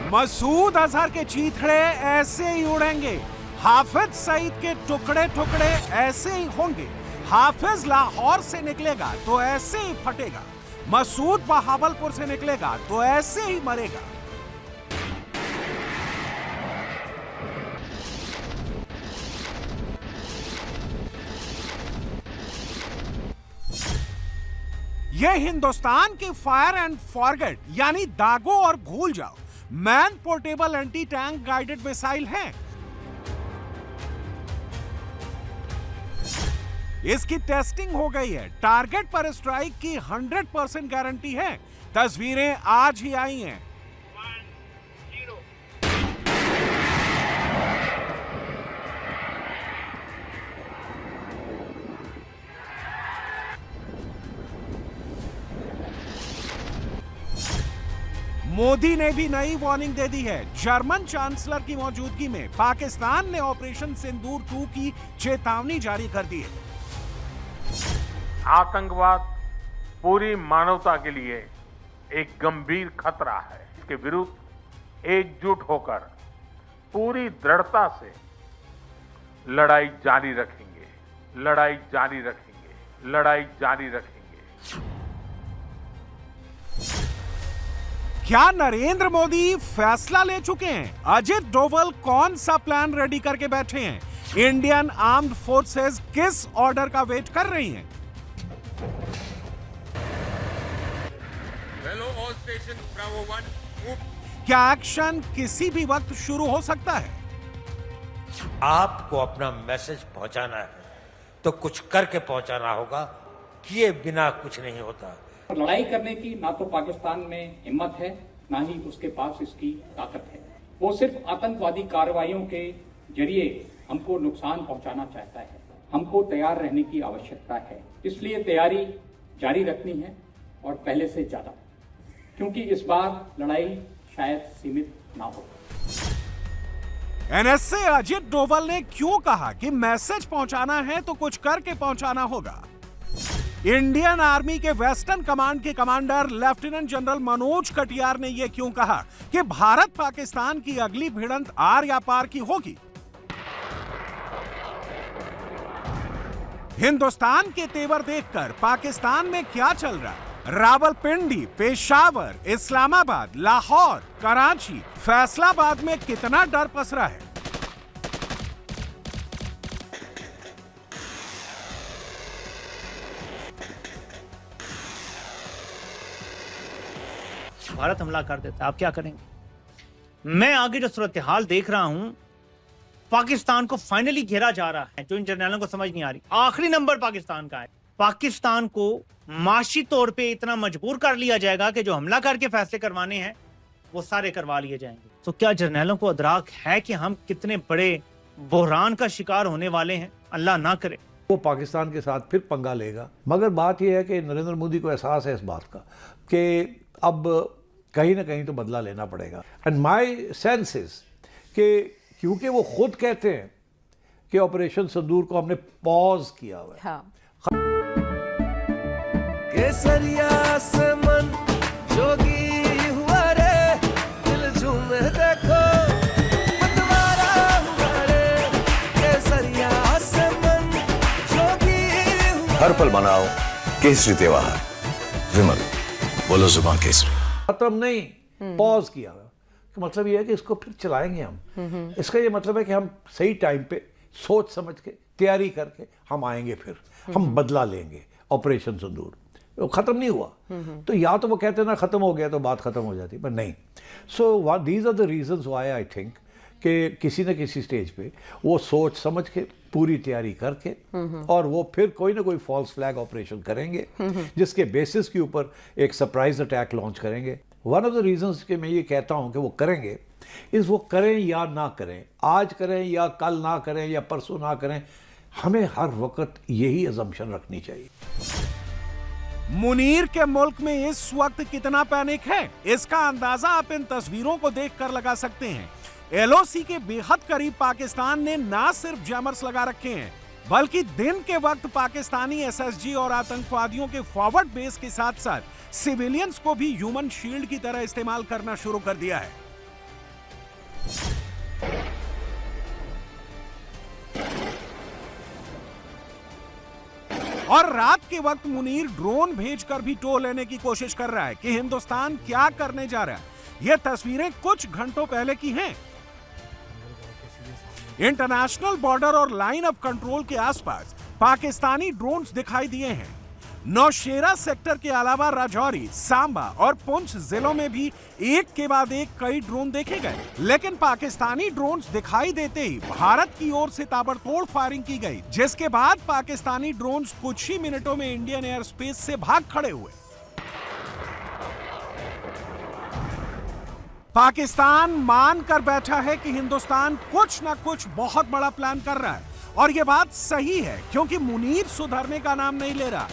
मसूद अजहर के चीथड़े ऐसे ही उड़ेंगे, हाफिज सईद के टुकड़े टुकड़े ऐसे ही होंगे। हाफिज लाहौर से निकलेगा तो ऐसे ही फटेगा, मसूद बहावलपुर से निकलेगा तो ऐसे ही मरेगा। यह हिंदुस्तान की फायर एंड फॉरगेट यानी दागो और भूल जाओ man portable anti tank guided missile है। इसकी टेस्टिंग हो गई है, टारगेट पर स्ट्राइक की 100% गारंटी है। तस्वीरें आज ही आई हैं। मोदी ने भी नई वार्निंग दे दी है। जर्मन चांसलर की मौजूदगी में पाकिस्तान ने ऑपरेशन सिंदूर 2 की चेतावनी जारी कर दी है। आतंकवाद पूरी मानवता के लिए एक गंभीर खतरा है। इसके विरुद्ध एकजुट होकर पूरी दृढ़ता से लड़ाई जारी रखेंगे, लड़ाई जारी रखेंगे, लड़ाई जारी रखेंगे। क्या नरेंद्र मोदी फैसला ले चुके हैं? अजित डोवल कौन सा प्लान रेडी करके बैठे हैं? इंडियन आर्म्ड फोर्सेस किस ऑर्डर का वेट कर रही हैं? क्या एक्शन किसी भी वक्त शुरू हो सकता है? आपको अपना मैसेज पहुंचाना है तो कुछ करके पहुंचाना होगा, किए बिना कुछ नहीं होता। लड़ाई करने की ना तो पाकिस्तान में हिम्मत है, ना ही उसके पास इसकी ताकत है। वो सिर्फ आतंकवादी कार्रवाइयों के जरिए हमको नुकसान पहुंचाना चाहता है। हमको तैयार रहने की आवश्यकता है, इसलिए तैयारी जारी रखनी है और पहले से ज्यादा, क्योंकि इस बार लड़ाई शायद सीमित ना हो। एनएसए अजित डोवल ने क्यों कहा कि मैसेज पहुंचाना है तो कुछ करके पहुंचाना होगा? इंडियन आर्मी के वेस्टर्न कमांड के commander lieutenant general Manoj Katiyar ने यह क्यों कहा कि भारत पाकिस्तान की अगली भिड़ंत आर या पार की होगी? हिंदुस्तान के तेवर देखकर पाकिस्तान में क्या चल रहा है? रावलपिंडी, पेशावर, इस्लामाबाद, लाहौर, कराची, फैसलाबाद में कितना डर पसरा है? भारत हमला कर देता है, आप क्या करेंगे? मैं आगे जो सूरत हाल देख रहा हूं, पाकिस्तान को फाइनली घेरा जा रहा है, जो इन जर्नलों को समझ नहीं आ रही। आखिरी नंबर पाकिस्तान का है। पाकिस्तान को माशी तौर पे इतना मजबूर कर लिया जाएगा कि जो हमला करके फैसले करवाने हैं वो सारे करवा लिए जाएंगे। तो क्या जर्नलों को अदराक है कि हम कितने बड़े बहरान का शिकार होने वाले हैं? अल्लाह ना करे वो पाकिस्तान के साथ फिर पंगा लेगा। मगर बात यह है कि नरेंद्र मोदी को एहसास है इस बात का कि अब कहीं ना कहीं तो बदला लेना पड़ेगा। एंड माय सेंस इज कि क्योंकि वो खुद कहते हैं कि ऑपरेशन सिंदूर को हमने पॉज किया हुआ है। हाँ। केसरिया से मन जोगी हुआ रे, दिल झूमे देखो मतवारा हुआ रे। केसरिया से मन जोगी हुआ। हर पल मनाओ केसरी त्योहार। विमल बोलो जुबान केसरी। खत्म नहीं, पॉज किया हुआ। मतलब ये है कि इसको फिर चलाएंगे हम। इसका ये मतलब है कि हम सही टाइम पे सोच समझ के तैयारी करके हम आएंगे, फिर हम बदला लेंगे। ऑपरेशन सिंदूर वो खत्म नहीं हुआ, तो या तो वो कहते ना खत्म हो गया तो बात खत्म हो जाती, पर नहीं। So these are the reasons why I think कि किसी न किसी स्टेज पे वो सोच समझ के पूरी तैयारी करके और वो फिर कोई ना कोई फॉल्स फ्लैग ऑपरेशन करेंगे, जिसके बेसिस के ऊपर एक सरप्राइज अटैक लॉन्च करेंगे। वन ऑफ द रीजंस कि मैं ये कहता हूँ कि वो करेंगे इस वो करें या ना करें, आज करें या कल ना करें या परसों ना करें, हमें हर वक्त यही अजम्पशन रखनी चाहिए। मुनीर के मुल्क में इस वक्त कितना पैनिक है, इसका अंदाजा आप इन तस्वीरों को देखकर लगा सकते हैं। एलओसी के बेहद करीब पाकिस्तान ने ना सिर्फ जैमर्स लगा रखे हैं, बल्कि दिन के वक्त पाकिस्तानी एसएसजी और आतंकवादियों के फॉरवर्ड बेस के साथ साथ सिविलियंस को भी ह्यूमन शील्ड की तरह इस्तेमाल करना शुरू कर दिया है। और रात के वक्त मुनीर ड्रोन भेजकर भी टो लेने की कोशिश कर रहा है कि हिंदुस्तान क्या करने जा रहा है। ये तस्वीरें कुछ घंटों पहले की हैं। इंटरनेशनल बॉर्डर और लाइन ऑफ कंट्रोल के आसपास पाकिस्तानी ड्रोन्स दिखाई दिए हैं। नौशेरा सेक्टर के अलावा राजौरी, सांबा और पुंछ जिलों में भी एक के बाद एक कई ड्रोन देखे गए, लेकिन पाकिस्तानी ड्रोन्स दिखाई देते ही भारत की ओर से ताबड़तोड़ फायरिंग की गई, जिसके बाद पाकिस्तानी ड्रोन्स कुछ ही मिनटों में इंडियन एयर स्पेस से भाग खड़े हुए। पाकिस्तान मान कर बैठा है कि हिंदुस्तान कुछ ना कुछ बहुत बड़ा प्लान कर रहा है, और यह बात सही है क्योंकि मुनीर सुधरने का नाम नहीं ले रहा।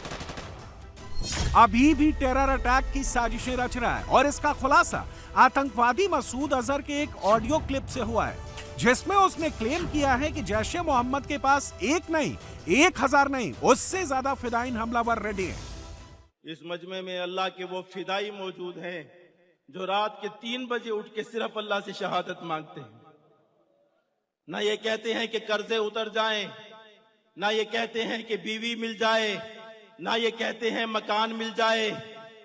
अभी भी टेरर अटैक की साजिशें रच रहा है, और इसका खुलासा आतंकवादी मसूद अजहर के एक ऑडियो क्लिप से हुआ है, जिसमें उसने क्लेम किया है कि जैश ए मोहम्मद के पास एक नहीं, 1000 नहीं, उससे ज्यादा फिदाइन हमलावर रेडी हैं। इस मजमे में अल्लाह के वो फिदाई मौजूद हैं जो रात के 3 बजे उठ के सिर्फ अल्लाह से शहादत मांगते हैं। ना ये कहते हैं कि कर्जे उतर जाएं, ना ये कहते हैं कि बीवी मिल जाए, ना ये कहते हैं मकान मिल जाए,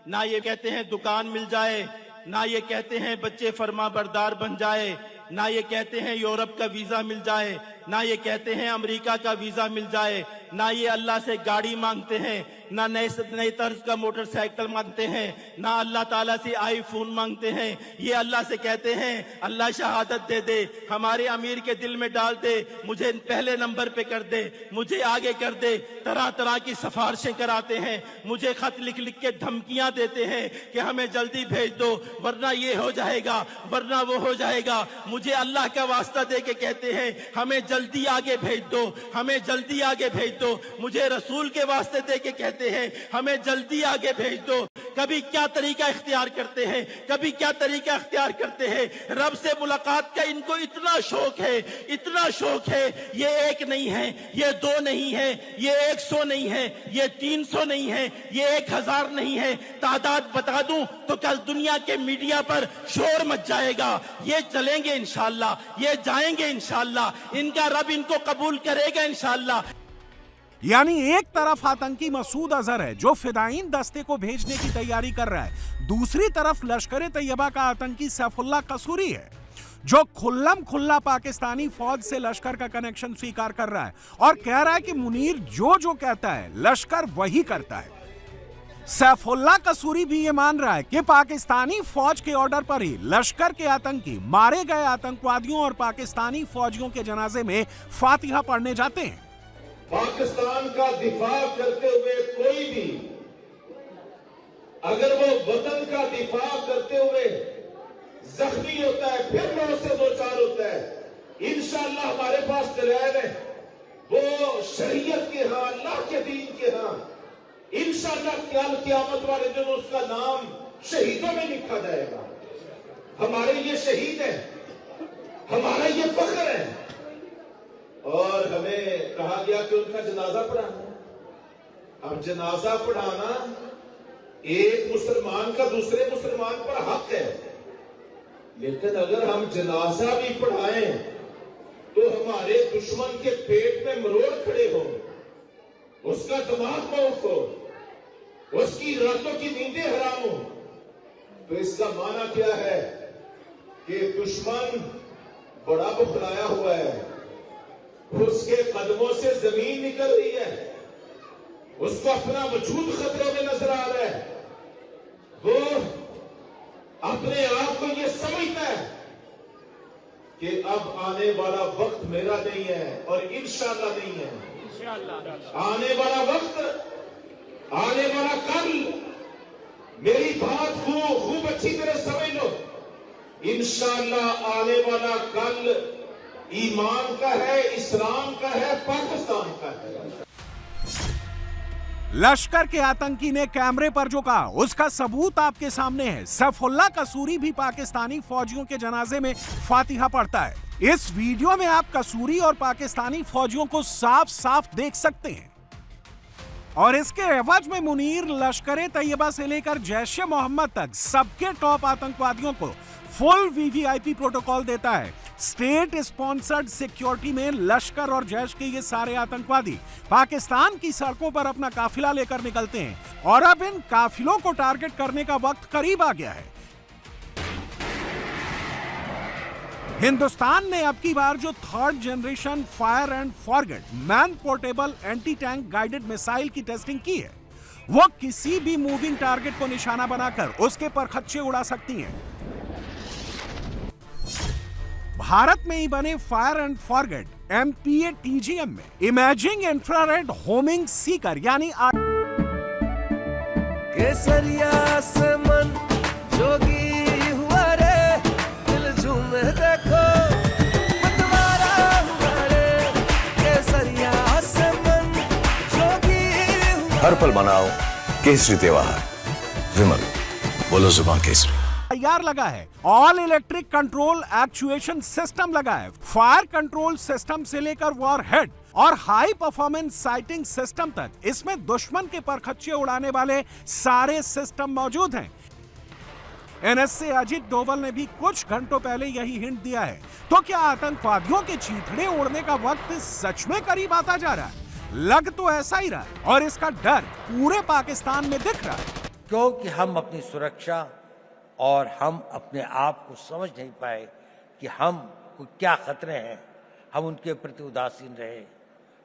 ना ये कहते हैं दुकान मिल जाए, ना ये कहते हैं बच्चे फरमा बरदार बन जाए, ना ये कहते हैं यूरोप का वीजा मिल जाए, ना ये कहते हैं अमेरिका का वीजा मिल जाए, ना ये अल्लाह से गाड़ी मांगते हैं, ना नए तर्ज का मोटरसाइकिल मांगते हैं, ना अल्लाह ताला से आईफोन मांगते हैं। ये अल्लाह से कहते हैं अल्लाह शहादत दे दे, हमारे अमीर के दिल में डाल दे, मुझे पहले नंबर पे कर दे, मुझे आगे कर दे। तरह तरह की सिफारिशें कराते हैं, मुझे खत लिख लिख के धमकियां देते हैं कि हमें जल्दी भेज दो वरना ये हो जाएगा, वरना वो हो जाएगा। मुझे अल्लाह का वास्ता दे के कहते हैं हमें जल्दी आगे भेज दो, हमें जल्दी आगे भेज दो। मुझे रसूल के वास्ते दे के कहते हैं हमें जल्दी आगे भेज दो। कभी क्या तरीका इख्तियार करते हैं, कभी क्या तरीका इख्तियार करते हैं। रब से मुलाकात का इनको इतना शौक है, इतना शौक है। ये एक नहीं है, ये 2 नहीं है, ये 100 नहीं है, ये 300 नहीं है, ये 1000 नहीं है। तादाद बता दूं तो कल दुनिया के मीडिया पर शोर मच जाएगा। ये चलेंगे इंशाअल्लाह, ये जाएंगे इंशाअल्लाह, इनका रब इनको कबूल करेगा इंशाअल्लाह। यानी एक तरफ आतंकी मसूद अजहर है जो फिदाइन दस्ते को भेजने की तैयारी कर रहा है, दूसरी तरफ लश्कर तैयबा का आतंकी सैफुल्लाह कसूरी है जो खुल्लम खुल्ला पाकिस्तानी फौज से लश्कर का कनेक्शन स्वीकार कर रहा है और कह रहा है कि मुनीर जो कहता है लश्कर वही करता है। सैफुल्लाह कसूरी भी ये मान रहा है कि पाकिस्तानी फौज के ऑर्डर पर ही लश्कर के आतंकी मारे गए आतंकवादियों और पाकिस्तानी फौजियों के जनाजे में फातिहा पढ़ने जाते हैं। पाकिस्तान का दिफा करते हुए कोई भी अगर वो वतन का दिफा करते हुए जख्मी होता है, फिर मौत से दो चार होता है, इंशाअल्लाह हमारे पास दलाइल है, वो शरीयत के हां, अल्लाह के दीन के हां, इंशाअल्लाह क़यामत वाले दिन उसका नाम शहीदों में लिखा जाएगा। हमारे ये शहीद है, हमारा ये फख्र है। और हमें कहा गया कि उनका जनाजा पढ़ाना। अब जनाजा पढ़ाना एक मुसलमान का दूसरे मुसलमान पर हक है, लेकिन अगर हम जनाजा भी पढ़ाएं तो हमारे दुश्मन के पेट में मरोड़ खड़े हो, उसका दिमाग मौत हो, उसकी रातों की नींदें हराम हो, तो इसका माना क्या है कि दुश्मन बड़ा बुखलाया हुआ है, उसके कदमों से जमीन निकल रही है, उसको अपना वजूद खतरे में नजर आ रहा है। वो अपने आप को ये समझता है कि अब आने वाला वक्त मेरा नहीं है और इंशाअल्लाह नहीं है। आने वाला वक्त, आने वाला कल, मेरी बात खूब अच्छी तरह समझ लो, इंशाअल्लाह आने वाला कल ईमान का है, इस्लाम का है, पाकिस्तान का है। लश्कर के आतंकी ने कैमरे पर जो कहा उसका सबूत आपके सामने है। सैफुल्लाह कसूरी भी पाकिस्तानी फौजियों के जनाजे में फातिहा पढ़ता है। इस वीडियो में आप कसूरी और पाकिस्तानी फौजियों को साफ साफ देख सकते हैं। और इसके एवज में मुनीर लश्कर तैयबा से लेकर जैश ए मोहम्मद तक सबके टॉप आतंकवादियों को फुल वीवीआईपी प्रोटोकॉल देता है स्टेट स्पॉन्सर्ड सिक्योरिटी में लश्कर और जैश के ये सारे आतंकवादी पाकिस्तान की सड़कों पर अपना काफिला लेकर निकलते हैं और अब इन काफिलों को टारगेट करने का वक्त करीब आ गया है। हिंदुस्तान ने अब की बार जो 3rd generation fire and forget man portable anti tank guided missile की टेस्टिंग की है, वो किसी भी मूविंग टारगेट को निशाना बनाकर उसके परखच्चे उड़ा सकती हैं। भारत में ही बने fire and forget MPA TGM में इमेजिंग इंफ्रारेड होमिंग सीकर यानी केसरिया से मन जोगी हुआ रे, दिल झूमे देखो मतवारा हुआ रे, केसरिया से मन जोगी हुआ। हर पल मनाओ केसरी त्योहार। विमल, बोलो जुबान केसरी। तैयार लगा है, all electric control actuation system लगा है, फायर कंट्रोल सिस्टम से लेकर वॉर हेड और हाई परफॉर्मेंस साइटिंग सिस्टम तक इसमें दुश्मन के परखच्चे उड़ाने वाले सारे सिस्टम मौजूद हैं। NSA अजीत डोभाल ने भी कुछ घंटों पहले यही हिंट दिया है। तो क्या आतंकवादियों के चीथड़े उड़ने का वक्त सच में करीब आता जा रहा है? लग तो ऐसा ही रहा है और इसका डर पूरे पाकिस्तान में दिख रहा है। क्योंकि हम अपनी सुरक्षा और हम अपने आप को समझ नहीं पाए कि हम को क्या खतरे हैं, हम उनके प्रति उदासीन रहे,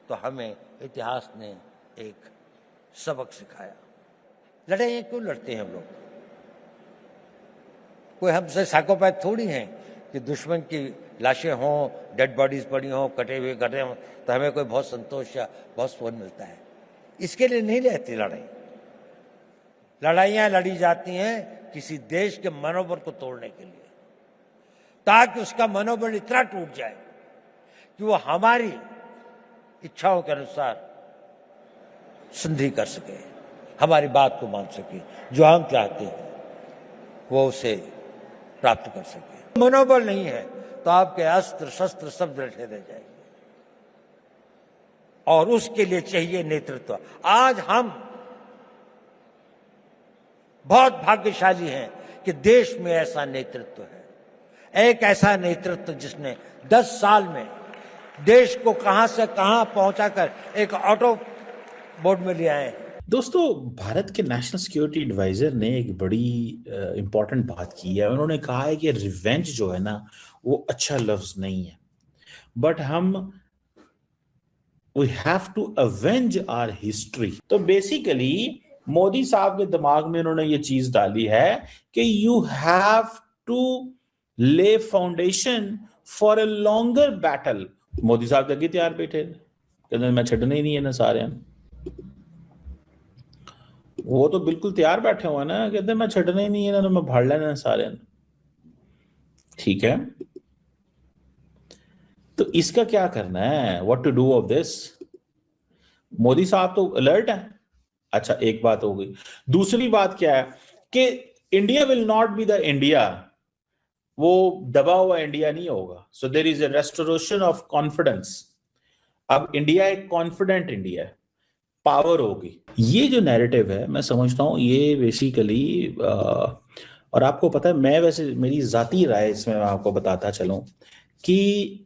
तो हमें इतिहास ने एक सबक सिखाया। लड़ाइयाँ क्यों लड़ते हैं हम लोग? कोई हमसे साइकोपैथ थोड़ी हैं कि दुश्मन की लाशें हों, डेड बॉडीज पड़ी हों, कटे हुए गटे हों तो हमें कोई बहुत संतोष या बहुत सुकून मिलता है। इसके लिए नहीं रहती लड़ाई। लड़ाइयाँ लड़ी जाती हैं किसी देश के मनोबल को तोड़ने के लिए, ताकि उसका मनोबल इतना टूट जाए कि वो हमारी इच्छाओं के अनुसार संधि कर सके, हमारी बात को मान सके, जो हम चाहते हैं वो उसे प्राप्त कर सके। मनोबल नहीं है तो आपके अस्त्र शस्त्र सब बैठे रह जाएंगे और उसके लिए चाहिए नेतृत्व। आज हम बहुत भाग्यशाली हैं कि देश में ऐसा नेतृत्व है, एक ऐसा नेतृत्व जिसने 10 साल में देश को कहां से कहां पहुंचाकर एक ऑटो बोर्ड में ले आए हैं। दोस्तों, भारत के नेशनल सिक्योरिटी एडवाइजर ने एक बड़ी इंपॉर्टेंट बात की है। उन्होंने कहा है कि रिवेंज जो है ना वो अच्छा लफ्ज नहीं है, but we have to avenge our history. तो बेसिकली मोदी साहब के दिमाग में उन्होंने ये चीज डाली है कि यू हैव टू ले foundation for a longer battle. Modi साहब लगे तैयार बैठे, कहते मैं छड़ने ही नहीं है ना सारे। वो तो बिल्कुल तैयार बैठे हुए ना, कहते मैं छड़ने ही नहीं है ना, मैं भाड़ लेना सारे। ठीक है, तो इसका क्या करना है? What to do of this? Modi साहब तो अलर्ट है। अच्छा, एक बात हो गई। दूसरी बात क्या है कि India will not be the India, वो दबा हुआ इंडिया नहीं होगा। So there is a restoration of confidence. अब इंडिया एक कॉन्फिडेंट इंडिया है, पावर होगी। ये जो नैरेटिव है, मैं समझता हूं ये बेसिकली और आपको पता है, मैं वैसे मेरी जाती राय इसमें मैं आपको बताता चलूं कि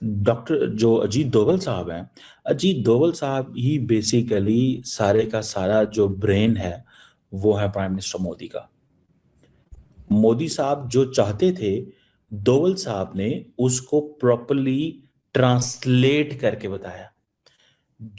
डॉक्टर जो अजीत डोभाल साहब हैं, अजीत डोभाल साहब ही बेसिकली सारे का सारा जो ब्रेन है वो है प्राइम मिनिस्टर मोदी का। मोदी साहब जो चाहते थे, डोभाल साहब ने उसको प्रॉपर्ली ट्रांसलेट करके बताया।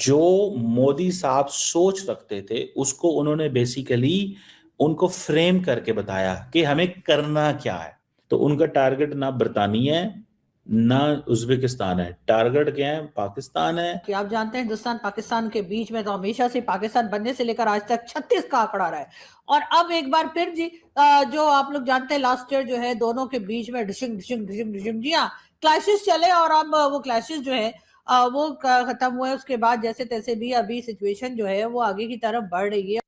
जो मोदी साहब सोच रखते थे उसको उन्होंने बेसिकली उनको फ्रेम करके बताया कि हमें करना क्या है। तो उनका टारगेट ना बरतानिया है ना उज्बेकिस्तान है, टारगेट क्या है? पाकिस्तान है। कि आप जानते हैं हिंदुस्तान पाकिस्तान के बीच में तो हमेशा से पाकिस्तान बनने से लेकर आज तक 36 का आंकड़ा रहा है। और अब एक बार फिर जी जो आप लोग जानते हैं लास्ट ईयर जो है दोनों के बीच में डिशिंग डिशिंग डिशिंग डिशिंग जी हाँ क्लैशेस चले और अब वो क्लैशेस जो है वो खत्म हुए। उसके बाद जैसे तैसे भी अभी सिचुएशन जो है वो आगे की तरफ बढ़ रही है।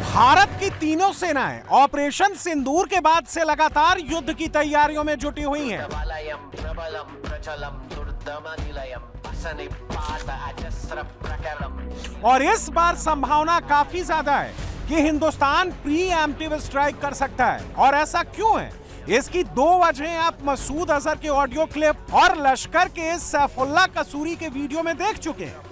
भारत की तीनों सेनाएं ऑपरेशन सिंदूर के बाद से लगातार युद्ध की तैयारियों में जुटी हुई हैं। और इस बार संभावना काफी ज्यादा है कि हिंदुस्तान प्री एम्प्टिव स्ट्राइक कर सकता है। और ऐसा क्यों है, इसकी दो वजह आप मसूद अजहर के ऑडियो क्लिप और लश्कर के सैफुल्लाह कसूरी के वीडियो में देख चुके हैं।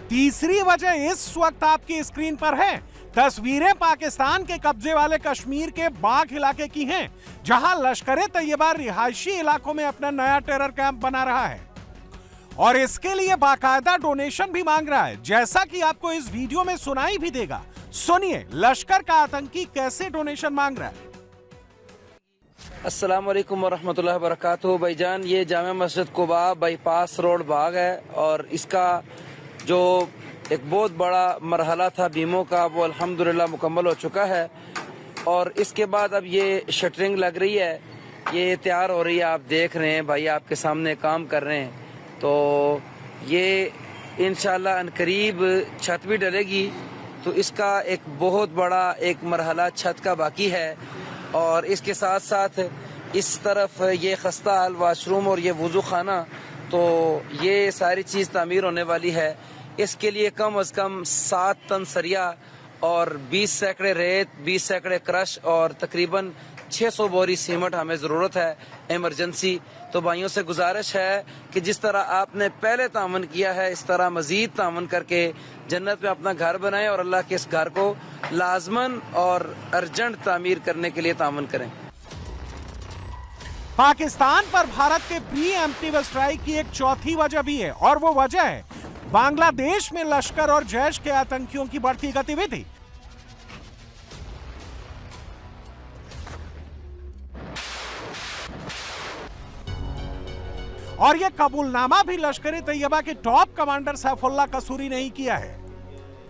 तीसरी वजह इस वक्त आपकी स्क्रीन पर है। तस्वीरें पाकिस्तान के कब्जे वाले कश्मीर के बाघ इलाके की हैं, जहां लश्कर तैयबा रिहायशी इलाकों में अपना नया टेरर कैंप बना रहा है और इसके लिए बाकायदा डोनेशन भी मांग रहा है, जैसा कि आपको इस वीडियो में सुनाई भी देगा। सुनिए लश्कर का आतंकी कैसे डोनेशन मांग रहा है। अस्सलाम वालेकुम वरहमतुल्लाहि वबरकातुहू। भाईजान, ये जामा मस्जिद कुबा बाईपास रोड बाग है और इसका जो एक बहुत बड़ा मरहला था बीमों का, वो अल्हम्दुलिल्लाह मुकम्मल हो चुका है और इसके बाद अब ये शटरिंग लग रही है, ये तैयार हो रही है। आप देख रहे हैं भाई, आपके सामने काम कर रहे हैं। तो ये इंशाल्लाह अनकरीब छत भी डलेगी, तो इसका एक बहुत बड़ा एक मरहला छत का बाकी है। और इसके साथ साथ इस तरफ ये खस्ता हाल वाशरूम और ये वुजू खाना, तो ये सारी चीज़ तामीर होने वाली है। इसके लिए कम अज़ कम 7 टन सरिया और 20 सैकड़े रेत, 20 सैकड़े क्रश और तकरीबन 600 बोरी सीमेंट हमें ज़रूरत है इमरजेंसी। तो भाइयों से गुजारिश है कि जिस तरह आपने पहले तामन किया है, इस तरह मजीद तामन करके जन्नत में अपना घर बनाएं और अल्लाह के इस घर को लाजमन और अर्जेंट तामीर करने के लिए तामन करें। पाकिस्तान पर भारत के प्री एम्प्टिव स्ट्राइक की एक चौथी वजह भी है और वो वजह है बांग्लादेश में लश्कर और जैश के आतंकियों की बढ़ती गतिविधि। और यह कबूलनामा भी लश्कर तैयबा के टॉप कमांडर सैफुल्लाह कसूरी ने ही किया है।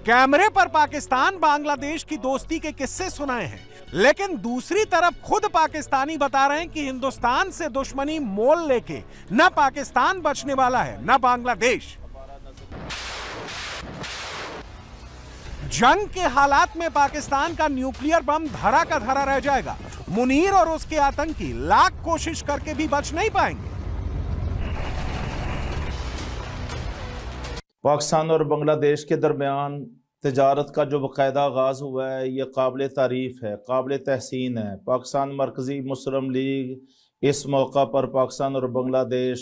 कैमरे पर पाकिस्तान बांग्लादेश की दोस्ती के किस्से सुनाए हैं, लेकिन दूसरी तरफ खुद पाकिस्तानी बता रहे हैं कि हिंदुस्तान से दुश्मनी मोल लेके न पाकिस्तान बचने वाला है न बांग्लादेश। जंग के हालात में पाकिस्तान का न्यूक्लियर बम धरा का धरा रह जाएगा। मुनीर और उसके आतंकी लाख कोशिश करके भी बच नहीं पाएंगे। पाकिस्तान और बांग्लादेश के दरमियान तजारत का जो बाकायदा आगाज़ हुआ है, ये काबिल तारीफ़ है, काबिल तहसीन है। पाकिस्तान मरकज़ी मुस्लिम लीग इस मौका पर पाकिस्तान और बांग्लादेश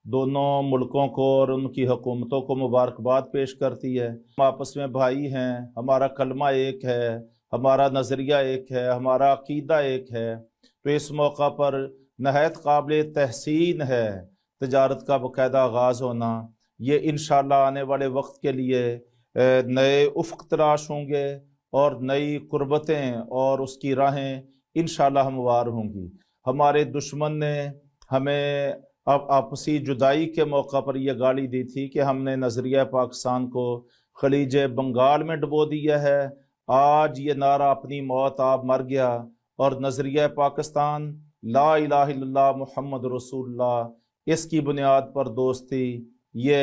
दोनों मुल्कों को और उनकी हुकूमतों को मुबारकबाद पेश करती है। हम आपस में भाई हैं, हमारा कलमा एक है, हमारा नज़रिया एक है, हमारा अकीदा एक है। तो इस मौका पर नहायत काबिल तहसीन है तजारत का बाकायदा आगाज़ होना। ये इंशाअल्लाह आने वाले वक्त के लिए नए उफ़्क़ तराश होंगे और नई कुर्बतें और उसकी राहें इंशाअल्लाह हमवार होंगी। हमारे दुश्मन ने हमें अब आपसी जुदाई के मौका पर यह गाली दी थी कि हमने नज़रिया पाकिस्तान को खलीज बंगाल में डुबो दिया है। आज ये नारा अपनी मौत आप मर गया और नज़रिया पाकिस्तान ला इलाहा इल्लल्लाह मुहम्मद रसूलुल्लाह इसकी बुनियाद पर दोस्ती ये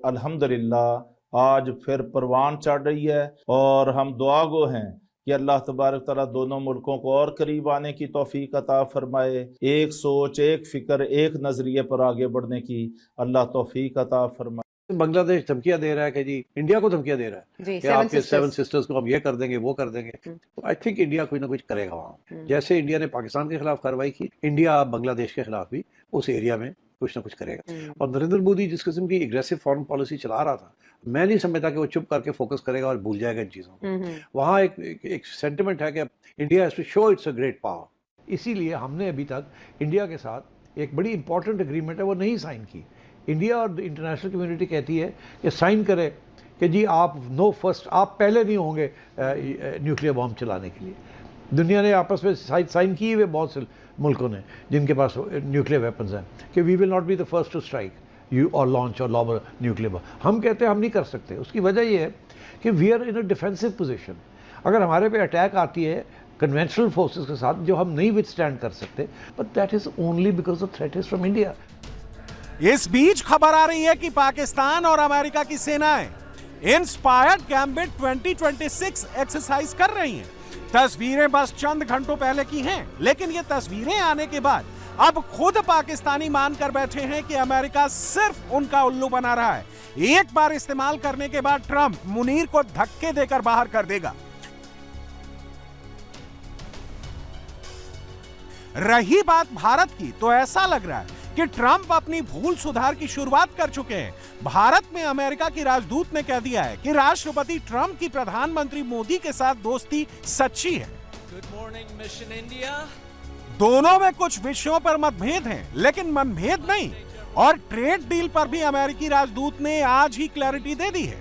अल्हम्दुलिल्लाह आज फिर परवान चढ़ रही है। और हम दुआ गो हैं कि अल्लाह तबारक तआला दोनों मुल्कों को और करीब आने की तौफीक अता फरमाए। एक सोच, एक फिक्र, एक नजरिए पर आगे बढ़ने की अल्लाह तौफीक अता फरमाए। बांग्लादेश धमकियां दे रहा है कि जी इंडिया को धमकियां दे रहा है कि आपके 7 सिस्टर्स को हम ये कर देंगे वो कर देंगे। तो आई थिंक इंडिया कुछ ना कुछ करेगा वहाँ। जैसे इंडिया ने पाकिस्तान के खिलाफ कार्रवाई की, इंडिया बांग्लादेश के खिलाफ भी उस एरिया में कुछ ना कुछ करेगा। और नरेंद्र मोदी जिस किस्म की एग्रेसिव फॉरेन पॉलिसी चला रहा था, मैं नहीं समझता कि वो चुप करके फोकस करेगा और भूल जाएगा इन चीज़ों को। वहाँ एक सेंटिमेंट है कि India has to show its a great power. इसीलिए हमने अभी तक इंडिया के साथ एक बड़ी इंपॉर्टेंट एग्रीमेंट है वो नहीं साइन की। इंडिया और इंटरनेशनल कम्युनिटी कहती है कि साइन करे कि जी आप आप पहले नहीं होंगे न्यूक्लियर बॉम्ब चलाने के लिए। दुनिया ने आपस में साइन किए हुए बहुत से मुल्कों ने जिनके पास न्यूक्लियर वेपन्स हैं कि we will not be the first to strike you और लॉन्च और लॉब न्यूक्लियर बॉम्ब। हम कहते हैं हम नहीं कर सकते। उसकी वजह यह है कि we are in a defensive position. अगर हमारे पे अटैक आती है कन्वेंशनल फोर्सेस के साथ जो हम नहीं विथस्टैंड कर सकते, but that is only because the threat is from India. इस बीच खबर आ रही है कि पाकिस्तान और अमेरिका की सेनाएं इंस्पायर्ड गैम्बिट 2026 एक्सरसाइज कर रही हैं। तस्वीरें बस चंद घंटों पहले की हैं, लेकिन ये तस्वीरें आने के बाद अब खुद पाकिस्तानी मानकर बैठे हैं कि अमेरिका सिर्फ उनका उल्लू बना रहा है। एक बार इस्तेमाल करने के बाद ट्रंप मुनीर को धक्के देकर बाहर कर देगा। रही बात भारत की, तो ऐसा लग रहा है कि ट्रंप अपनी भूल सुधार की शुरुआत कर चुके हैं। भारत में अमेरिका की राजदूत ने कह दिया है कि राष्ट्रपति ट्रंप की प्रधानमंत्री मोदी के साथ दोस्ती सच्ची है। Good morning mission India. दोनों में कुछ विषयों पर मतभेद हैं, लेकिन मनभेद नहीं। और ट्रेड डील पर भी अमेरिकी राजदूत ने आज ही क्लैरिटी दे दी है।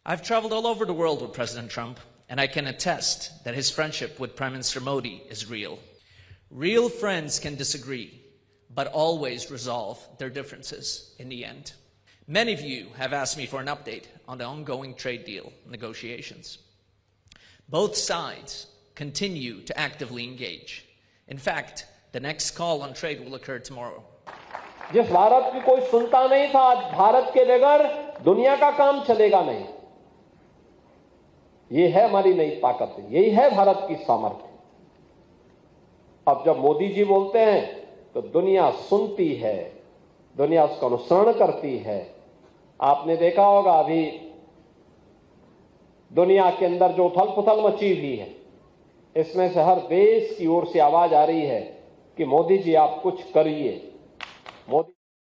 I've traveled all over the world with President Trump, and I can attest that his friendship with Prime Minister Modi is real. Real friends can disagree, but always resolve their differences in the end. Many of you have asked me for an update on the ongoing trade deal negotiations. Both sides continue to actively engage. In fact, the next call on trade will occur tomorrow. जिस भारत की कोई सुनता नहीं था, आज भारत के बगैर दुनिया का काम चलेगा नहीं। ये है हमारी नई ताकत, यही है भारत की सामर्थ्य। अब जब मोदी जी बोलते हैं तो दुनिया सुनती है, दुनिया उसका अनुसरण करती है। आपने देखा होगा अभी दुनिया के अंदर जो उथल पुथल मची हुई है, इसमें से हर देश की ओर से आवाज आ रही है कि मोदी जी आप कुछ करिए।